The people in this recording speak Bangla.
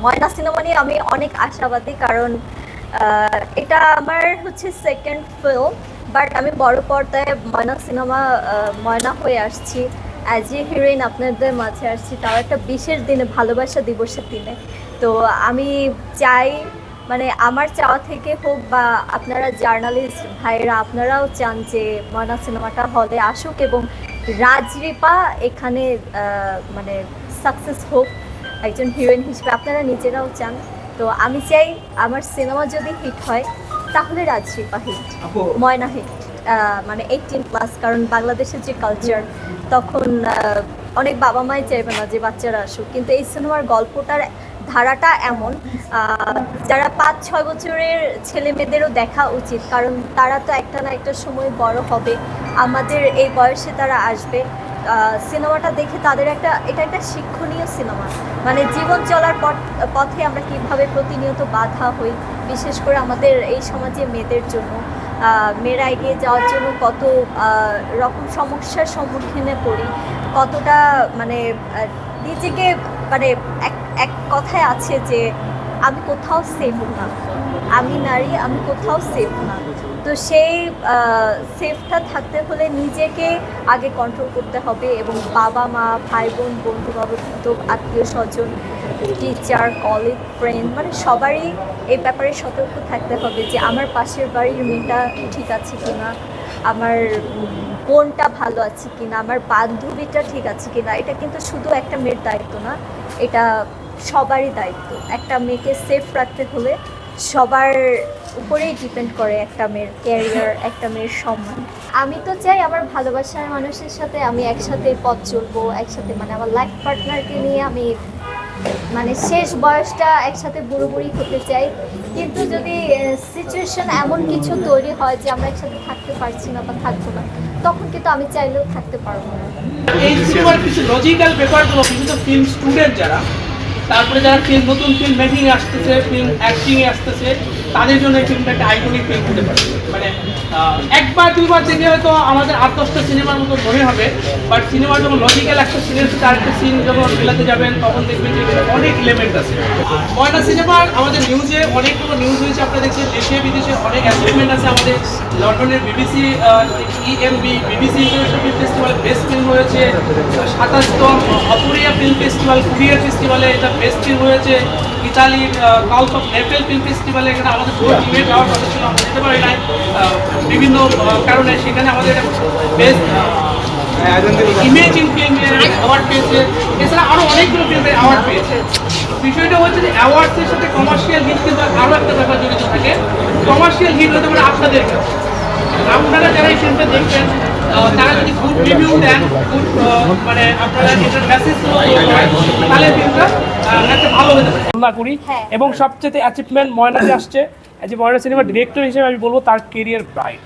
ময়না সিনেমা নিয়ে আমি অনেক আশাবাদী, কারণ এটা আমার হচ্ছে সেকেন্ড ফিল্ম, বাট আমি বড় পর্দায় ময়না সিনেমা ময়না হয়ে আসছি, অ্যাজ এ হিরোইন আপনাদের মাঝে আসছি, তাও একটা বিশেষ দিনে, ভালোবাসা দিবসের দিনে। তো আমি চাই, মানে আমার চাওয়া থেকে হোক বা আপনারা জার্নালিস্ট ভাইয়েরা আপনারাও চান যে ময়না সিনেমাটা হলে আসুক এবং রাজরিপা এখানে মানে সাকসেস হোক একজন হিরোইন হিসেবে, আপনারা নিজেরাও চান। তো আমি চাই আমার সিনেমা যদি হিট হয় তাহলে রাজরিপা হিট, ময়না হিট, মানে 18+, কারণ বাংলাদেশের যে কালচার, তখন অনেক বাবা মাই চাইবে না যে বাচ্চারা আসুক, কিন্তু এই সিনেমার গল্পটার ধারাটা এমন যারা 5-6 বছরের ছেলে মেয়েদেরও দেখা উচিত, কারণ তারা তো একটা না একটা সময় বড় হবে, আমাদের এই বয়সে তারা আসবে। সিনেমাটা দেখে তাদের এটা একটা শিক্ষণীয় সিনেমা, মানে জীবন চলার পথে আমরা কিভাবে প্রতিনিয়ত বাধা হই, বিশেষ করে আমাদের এই সমাজে মেয়েদের জন্য, মেয়েরা এগিয়ে যাওয়ার জন্য কত রকম সমস্যার সম্মুখীনে পড়ি, কতটা মানে নিজেকে, মানে এক কথায় আছে যে আমি কোথাও সেফ না, আমি নারী, আমি কোথাও সেফ না। তো সেই সেফটা থাকতে হলে নিজেকে আগে কন্ট্রোল করতে হবে, এবং বাবা মা, ভাই বোন, বন্ধু বান্ধব, আত্মীয় স্বজন, টিচার, কলিগ, ফ্রেন্ড, মানে সবারই এই ব্যাপারে সতর্ক থাকতে হবে যে আমার পাশের বাড়ির মেয়েটা ঠিক আছে কিনা, আমার বোনটা ভালো আছে কিনা, আমার বান্ধবীটা ঠিক আছে কিনা। এটা কিন্তু শুধু একটা মেয়ের দায়িত্ব না, এটা সবারই দায়িত্ব। একটা মেয়েকে সেফ রাখতে হলে সবার উপরেই ডিপেন্ড করে একটা মেয়ের ক্যারিয়ার, একটা মেয়ের সম্মান। আমি তো চাই আমার ভালোবাসার মানুষের সাথে আমি একসাথে পথ চলবো, একসাথে, মানে আমার লাইফ পার্টনারকে নিয়ে আমি মানে শেষ বয়সটা একসাথে বুড়ো বুড়ি হতে চাই। কিন্তু যদি সিচুয়েশন এমন কিছু তৈরি হয় যে আমরা একসাথে থাকতে পারছি না বা থাকবো না, তখন কিন্তু আমি চাইলেও থাকতে পারবো না। এই সিনেমার কিছু লজিক্যাল ব্যাপারগুলো বিভিন্ন ফিল্ম স্টুডেন্ট যারা, তারপরে যারা নতুন ফিল্ম মেকিং আসতেছে, ফিল্ম অ্যাক্টিং এ আসতেছে, তাদের জন্য এই ফিল্মটা একটা আইকনিক ফিল্ম হতে পারে। মানে একবার দুইবার দেখে হয়তো আমাদের 8-10টা সিনেমার মতো মনে হবে, বাট সিনেমার যখন লজিক্যাল একটা সিনের সাথে আরেকটা সিন যখন মেলাতে যাবেন তখন দেখবেন যে অনেক এলিমেন্ট আছে। ময়না সিনেমার আমাদের নিউজে অনেকগুলো নিউজ হয়েছে, আপনারা দেখছেন দেশে বিদেশে অনেক অ্যাচিভমেন্ট আছে। আমাদের লন্ডনের BBC EMB BBC international film ফেস্টিভ্যালে বেস্ট ফিল্ম হয়েছে, 27তম অপরিয়া ফিল্ম ফেস্টিভ্যাল কুরিয়ার ফেস্টিভ্যালে এটা বেস্ট ফিল্ম হয়েছে, ইতালির কাউন্স অফ নেপেল ফিল্ম ফেস্টিভ্যালে এখানে আমাদের পুরো টিমে যাওয়ার কথা ছিল, আমরা যেতে পারি নাই বিভিন্ন কারণে। সেখানে আমাদের বেস্ট ইমেজিং ফিল্মের অ্যাওয়ার্ড পেয়েছে, এছাড়া আরও অনেকগুলো ফিল্মের অ্যাওয়ার্ড পেয়েছে। বিষয়টা হচ্ছে যে অ্যাওয়ার্ডসের সাথে কমার্শিয়াল হিট কিন্তু আরও একটা ব্যাপার জড়িত থাকে। কমার্শিয়াল হিট হতে পারে আপনাদের কাছে, আপনারা যারা এই ফিল্মটা দেখবেন তারা যদি গুড রিভিউ দেন, গুড মানে আপনারা এটার মেসেজগুলো তাহলে ফিল্মটা একটা ভালো হতে পারে আমরা করি। এবং সবচেয়ে অ্যাচিভমেন্ট ময়নাতে আসছে, যে ময়না সিনেমার ডিরেক্টর হিসেবে আমি বলবো তার কেরিয়ার ব্রাইট।